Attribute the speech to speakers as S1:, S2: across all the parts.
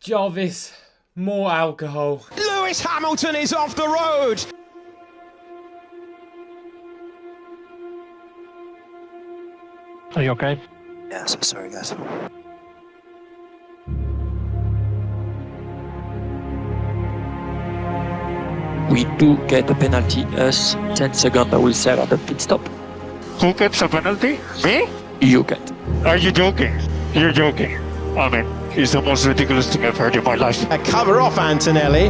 S1: Jarvis, more alcohol.
S2: Lewis Hamilton is off the road.
S3: Are you okay?
S4: Yeah, so sorry guys. We do get a penalty, us 10 seconds I will set at the pit stop.
S3: Who gets a penalty? Me?
S4: You get.
S3: Are you joking? You're joking. I mean, it's the most ridiculous thing I've heard in my life.
S2: A cover off Antonelli.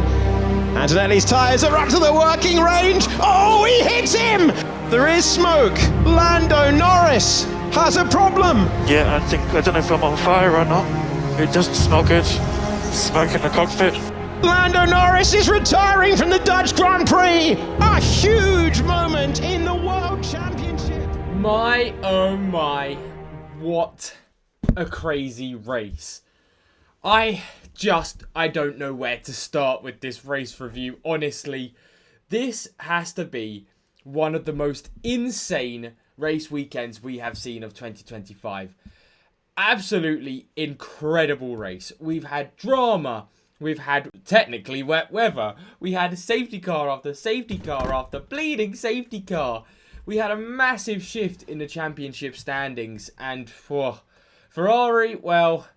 S2: Antonelli's tyres are up to the working range. Oh, he hits him! There is smoke. Lando Norris has a problem.
S3: Yeah, I don't know if I'm on fire or not. It doesn't smell good. Smoke in the cockpit.
S2: Lando Norris is retiring from the Dutch Grand Prix. A huge moment in the World Championship.
S1: My, oh my, what a crazy race. I don't know where to start with this race review. Honestly, this has to be one of the most insane race weekends we have seen of 2025. Absolutely incredible race. We've had drama. We've had technically wet weather. We had safety car after safety car after bleeding safety car. We had a massive shift in the championship standings. And for Ferrari, well,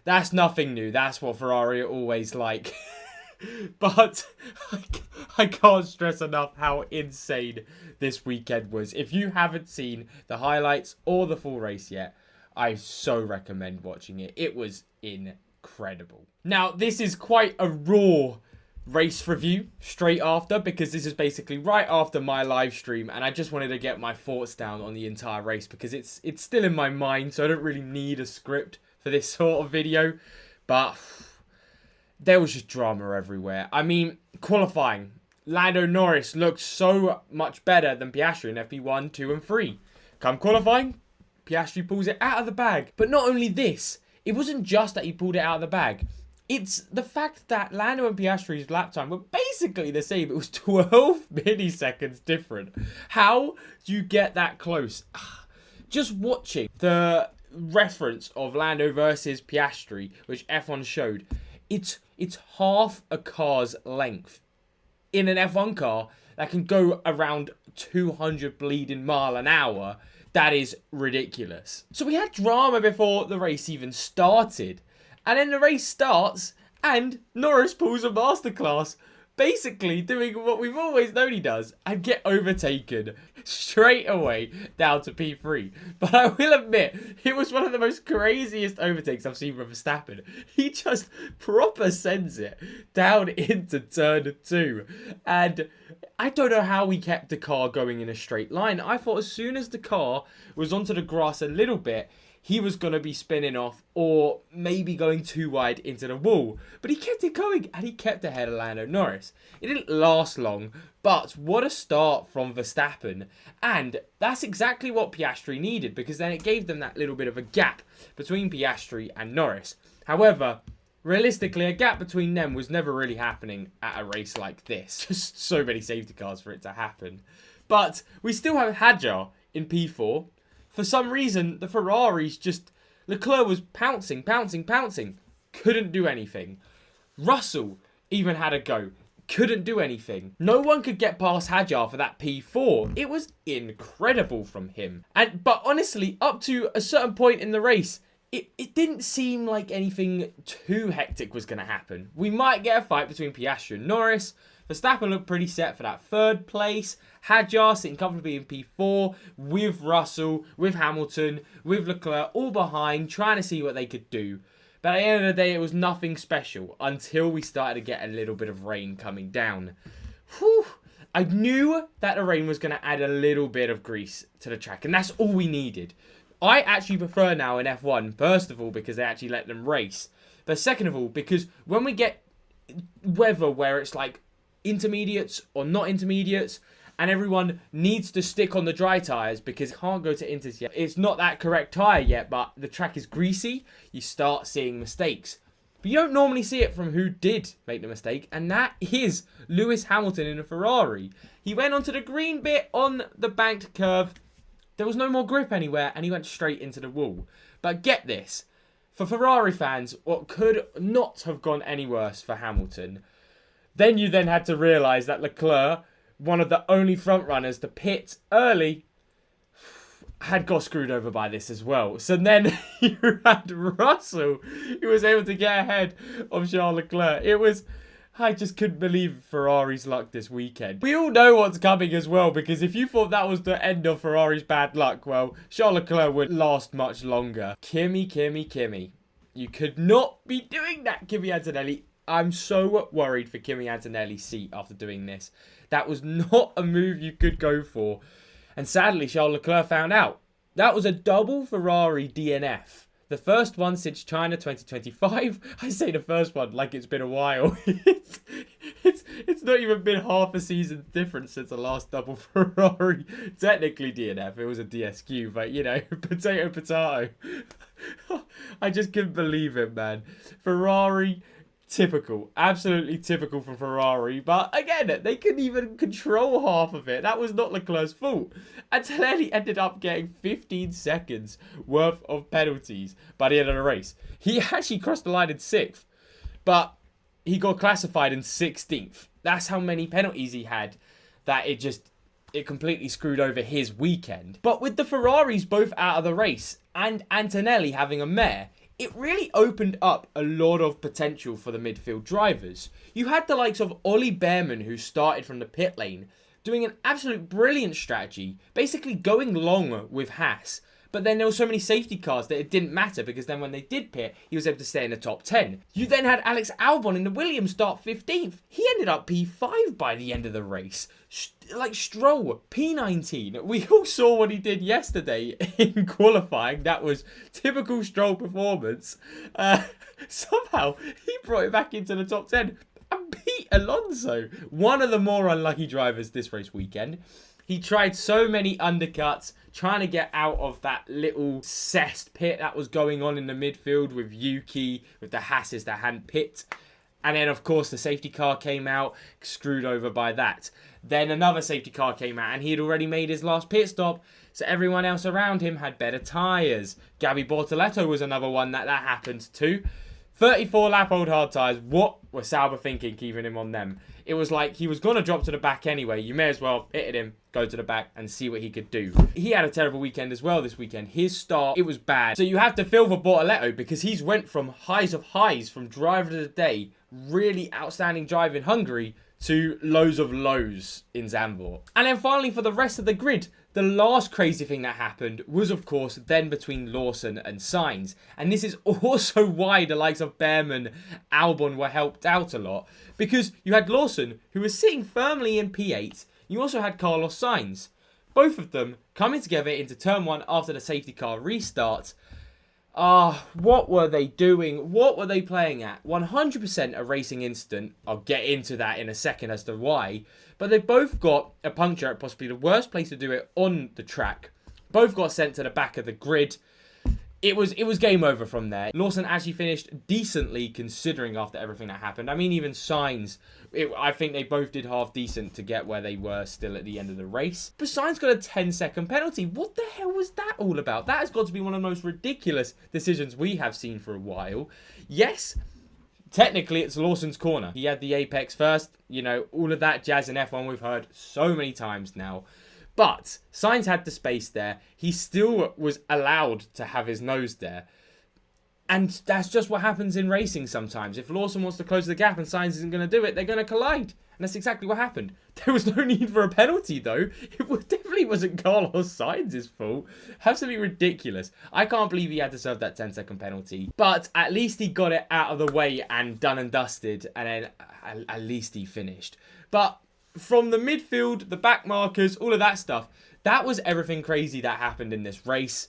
S1: that's nothing new. That's what Ferrari are always like. But I can't stress enough how insane this weekend was. If you haven't seen the highlights or the full race yet, I so recommend watching it. It was incredible. Now, this is quite a raw race review straight after, because this is basically right after my live stream, and I just wanted to get my thoughts down on the entire race because it's still in my mind, so I don't really need a script for this sort of video. But there was just drama everywhere. I mean, qualifying, Lando Norris looked so much better than Piastri in FP1, 2 and 3. Come qualifying, Piastri pulls it out of the bag. But not only this, it wasn't just that he pulled it out of the bag. It's the fact that Lando and Piastri's lap time were basically the same. It was 12 milliseconds different. How do you get that close? Just watching the reference of Lando versus Piastri, which F1 showed, it's half a car's length. In an F1 car that can go around 200 bleeding mile an hour, that is ridiculous. So we had drama before the race even started. And then the race starts, and Norris pulls a masterclass, basically doing what we've always known he does, and get overtaken straight away down to P3. But I will admit, it was one of the most craziest overtakes I've seen from Verstappen. He just proper sends it down into turn 2. And I don't know how we kept the car going in a straight line. I thought as soon as the car was onto the grass a little bit, he was going to be spinning off or maybe going too wide into the wall. But he kept it going and he kept ahead of Lando Norris. It didn't last long, but what a start from Verstappen. And that's exactly what Piastri needed, because then it gave them that little bit of a gap between Piastri and Norris. However, realistically, a gap between them was never really happening at a race like this. Just so many safety cars for it to happen. But we still have Hadjar in P4. For some reason, the Ferraris just... Leclerc was pouncing. Couldn't do anything. Russell even had a go. Couldn't do anything. No one could get past Hadjar for that P4. It was incredible from him. But honestly, up to a certain point in the race, it didn't seem like anything too hectic was going to happen. We might get a fight between Piastri and Norris. Verstappen looked pretty set for that 3rd place. Hadjar sitting comfortably in P4 with Russell, with Hamilton, with Leclerc all behind, trying to see what they could do. But at the end of the day, it was nothing special until we started to get a little bit of rain coming down. Whew. I knew that the rain was going to add a little bit of grease to the track, and that's all we needed. I actually prefer now in F1, first of all, because they actually let them race. But second of all, because when we get weather where it's like intermediates or not intermediates, and everyone needs to stick on the dry tyres because it can't go to inters yet. It's not that correct tyre yet, but the track is greasy. You start seeing mistakes. But you don't normally see it from who did make the mistake, and that is Lewis Hamilton in a Ferrari. He went onto the green bit on the banked curve. There was no more grip anywhere, and he went straight into the wall. But get this. For Ferrari fans, what could not have gone any worse for Hamilton. Then you then had to realise that Leclerc, one of the only front runners to pit early, had got screwed over by this as well. So then you had Russell, who was able to get ahead of Charles Leclerc. I just couldn't believe Ferrari's luck this weekend. We all know what's coming as well, because if you thought that was the end of Ferrari's bad luck, well, Charles Leclerc would last much longer. Kimi. You could not be doing that, Kimi Antonelli. I'm so worried for Kimi Antonelli's seat after doing this. That was not a move you could go for. And sadly, Charles Leclerc found out. That was a double Ferrari DNF. The first one since China 2025. I say the first one like it's been a while. It's not even been half a season difference since the last double Ferrari. Technically DNF. It was a DSQ, but you know, potato. I just couldn't believe it, man. Ferrari, typical. Absolutely typical for Ferrari. But again, they couldn't even control half of it. That was not Leclerc's fault. Antonelli ended up getting 15 seconds worth of penalties by the end of the race. He actually crossed the line in 6th, but he got classified in 16th. That's how many penalties he had, that it completely screwed over his weekend. But with the Ferraris both out of the race and Antonelli having a mare, it really opened up a lot of potential for the midfield drivers. You had the likes of Ollie Behrman, who started from the pit lane, doing an absolute brilliant strategy, basically going long with Haas. But then there were so many safety cars that it didn't matter, because then when they did pit, he was able to stay in the top 10. You then had Alex Albon in the Williams start 15th. He ended up P5 by the end of the race. Like Stroll, P19. We all saw what he did yesterday in qualifying. That was typical Stroll performance. Somehow, he brought it back into the top 10. And beat Alonso, one of the more unlucky drivers this race weekend. He tried so many undercuts, trying to get out of that little cessed pit that was going on in the midfield with Yuki, with the Hasses that hadn't pit. And then, of course, the safety car came out, screwed over by that. Then another safety car came out, and he had already made his last pit stop, so everyone else around him had better tyres. Gabby Bortoletto was another one that happened to. 34 lap old hard tyres. What was Sauber thinking keeping him on them? It was like he was going to drop to the back anyway. You may as well hit him, go to the back and see what he could do. He had a terrible weekend as well this weekend. His start, it was bad. So you have to feel for Bortoletto, because he's went from highs of highs, from driver of the day, really outstanding drive in Hungary, to lows of lows in Zandvoort. And then finally, for the rest of the grid, the last crazy thing that happened was, of course, then between Lawson and Sainz. And this is also why the likes of Behrman, Albon were helped out a lot. Because you had Lawson, who was sitting firmly in P8. You also had Carlos Sainz. Both of them coming together into turn 1 after the safety car restart. What were they doing? What were they playing at? 100% a racing incident. I'll get into that in a second as to why. But they both got a puncture at possibly the worst place to do it on the track. Both got sent to the back of the grid. It was game over from there. Lawson actually finished decently considering after everything that happened. I mean, even Sainz, I think they both did half decent to get where they were still at the end of the race. But Sainz got a 10-second penalty. What the hell was that all about? That has got to be one of the most ridiculous decisions we have seen for a while. Yes, technically it's Lawson's corner. He had the apex first. You know, all of that jazz in F1 we've heard so many times now. But Sainz had the space there. He still was allowed to have his nose there. And that's just what happens in racing sometimes. If Lawson wants to close the gap and Sainz isn't going to do it, they're going to collide. And that's exactly what happened. There was no need for a penalty, though. It definitely wasn't Carlos Sainz's fault. Absolutely ridiculous. I can't believe he had to serve that 10-second penalty. But at least he got it out of the way and done and dusted. And then at least he finished. But from the midfield, the back markers, all of that stuff, that was everything crazy that happened in this race.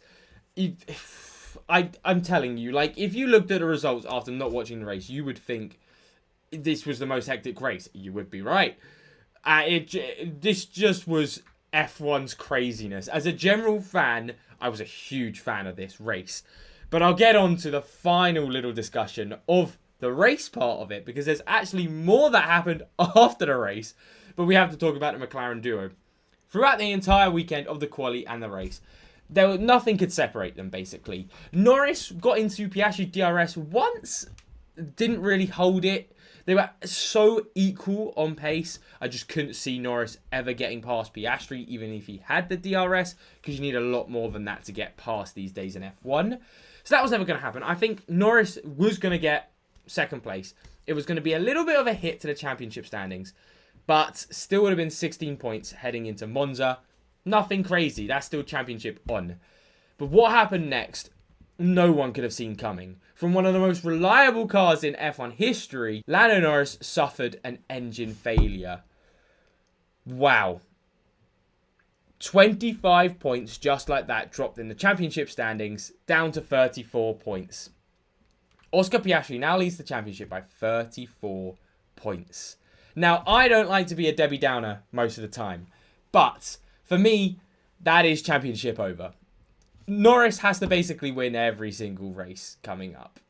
S1: I'm telling you, like, if you looked at the results after not watching the race, you would think this was the most hectic race. You would be right. This just was F1's craziness. As a general fan, I was a huge fan of this race. But I'll get on to the final little discussion of the race part of it, because there's actually more that happened after the race. But we have to talk about the McLaren duo. Throughout the entire weekend of the quali and the race, Nothing could separate them, basically. Norris got into Piastri's DRS once, didn't really hold it. They were so equal on pace. I just couldn't see Norris ever getting past Piastri, even if he had the DRS, because you need a lot more than that to get past these days in F1. So that was never going to happen. I think Norris was going to get second place. It was going to be a little bit of a hit to the championship standings, but still would have been 16 points heading into Monza. Nothing crazy. That's still championship on. But what happened next, no one could have seen coming. From one of the most reliable cars in F1 history, Lando Norris suffered an engine failure. Wow. 25 points just like that dropped in the championship standings down to 34 points. Oscar Piastri now leads the championship by 34 points. Now, I don't like to be a Debbie Downer most of the time, but for me, that is championship over. Norris has to basically win every single race coming up.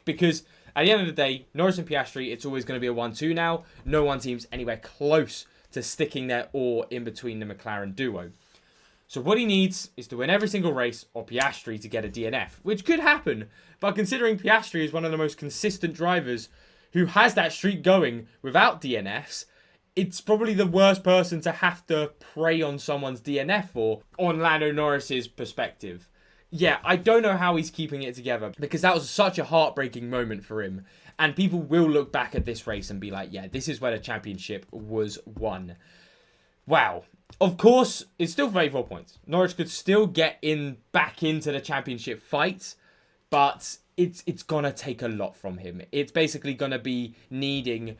S1: Because at the end of the day, Norris and Piastri, it's always going to be a 1-2 now. No one seems anywhere close to sticking their oar in between the McLaren duo. So what he needs is to win every single race or Piastri to get a DNF, which could happen. But considering Piastri is one of the most consistent drivers who has that streak going without DNFs, it's probably the worst person to have to prey on someone's DNF for, on Lando Norris's perspective. Yeah, I don't know how he's keeping it together, because that was such a heartbreaking moment for him. And people will look back at this race and be like, yeah, this is where the championship was won. Wow. Of course, it's still 34 points. Norris could still get back into the championship fight, but it's going to take a lot from him. It's basically going to be needing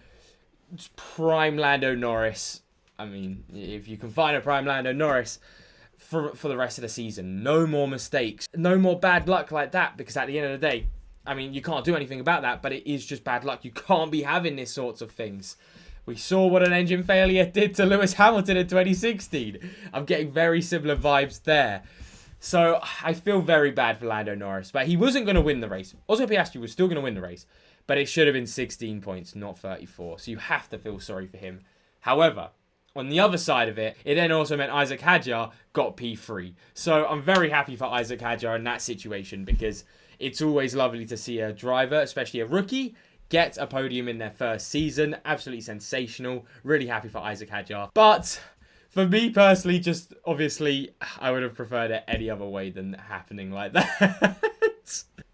S1: prime Lando Norris. I mean, if you can find a prime Lando Norris for the rest of the season. No more mistakes. No more bad luck like that, because at the end of the day, I mean, you can't do anything about that, but it is just bad luck. You can't be having these sorts of things. We saw what an engine failure did to Lewis Hamilton in 2016. I'm getting very similar vibes there. So I feel very bad for Lando Norris, but he wasn't going to win the race. Also, Piastri was still going to win the race, but it should have been 16 points, not 34. So you have to feel sorry for him. However, on the other side of it, it then also meant Isaac Hadjar got P3. So I'm very happy for Isaac Hadjar in that situation, because it's always lovely to see a driver, especially a rookie, get a podium in their first season. Absolutely sensational. Really happy for Isaac Hadjar. But for me personally, just obviously, I would have preferred it any other way than happening like that.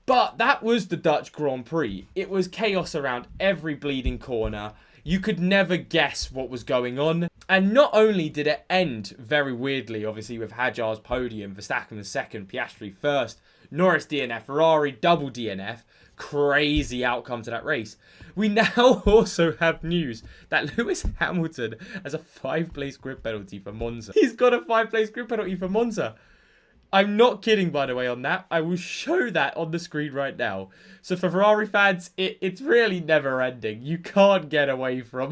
S1: But that was the Dutch Grand Prix. It was chaos around every bleeding corner. You could never guess what was going on. And not only did it end very weirdly, obviously, with Hadjar's podium, Verstappen second, Piastri first, Norris DNF, Ferrari double DNF. Crazy outcome to that race. We now also have news that Lewis Hamilton has a 5-place grid penalty for Monza. He's got a 5-place grid penalty for Monza. I'm not kidding, by the way, on that. I will show that on the screen right now. So for Ferrari fans, it's really never ending. You can't get away from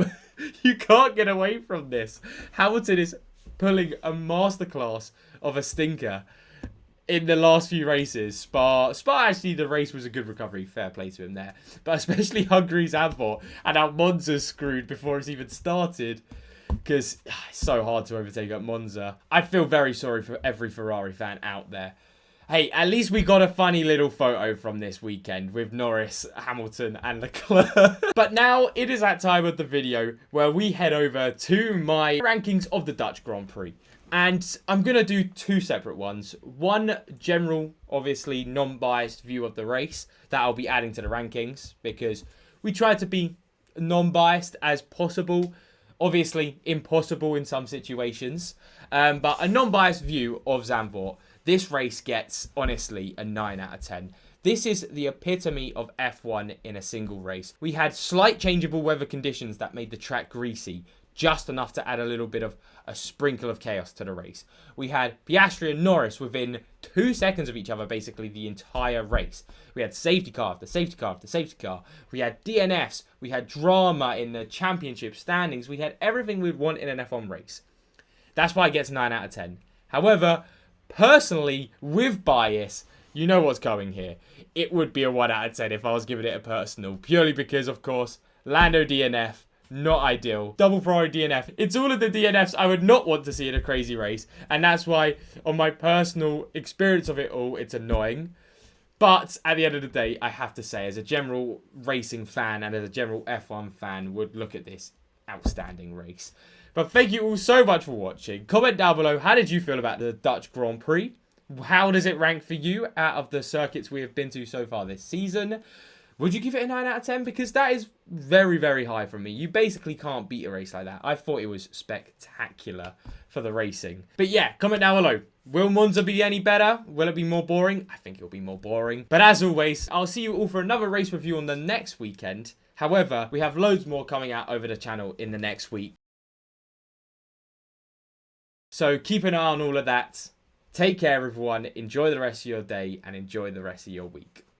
S1: this. Hamilton is pulling a masterclass of a stinker in the last few races. Spa actually, the race was a good recovery. Fair play to him there. But especially Hungary's Zandvoort, and how Monza's screwed before it's even started. Because it's so hard to overtake at Monza. I feel very sorry for every Ferrari fan out there. Hey, at least we got a funny little photo from this weekend with Norris, Hamilton and Leclerc. But now it is that time of the video where we head over to my rankings of the Dutch Grand Prix. And I'm going to do two separate ones. One general, obviously non-biased view of the race that I'll be adding to the rankings, because we try to be non-biased as possible. Obviously, impossible in some situations. But a non-biased view of Zandvoort. This race gets, honestly, a 9 out of 10. This is the epitome of F1 in a single race. We had slight changeable weather conditions that made the track greasy, just enough to add a little bit of a sprinkle of chaos to the race. We had Piastri and Norris within 2 seconds of each other, basically the entire race. We had safety car after safety car after safety car. We had DNFs. We had drama in the championship standings. We had everything we'd want in an F1 race. That's why it gets 9 out of 10. However, personally, with bias, you know what's going here. It would be a 1 out of 10 if I was giving it a personal. Purely because, of course, Lando DNF, Not ideal. Double Ferrari DNF. It's all of the DNFs I would not want to see in a crazy race. And that's why, on my personal experience of it all, it's annoying. But at the end of the day, I have to say, as a general racing fan and as a general F1 fan, would look at this outstanding race. But thank you all so much for watching. Comment down below, how did you feel about the Dutch Grand Prix? How does it rank for you out of the circuits we have been to so far this season? Would you give it a 9 out of 10? Because that is very, very high from me. You basically can't beat a race like that. I thought it was spectacular for the racing. But yeah, comment down below. Will Monza be any better? Will it be more boring? I think it'll be more boring. But as always, I'll see you all for another race review on the next weekend. However, we have loads more coming out over the channel in the next week. So keep an eye on all of that. Take care, everyone. Enjoy the rest of your day and enjoy the rest of your week.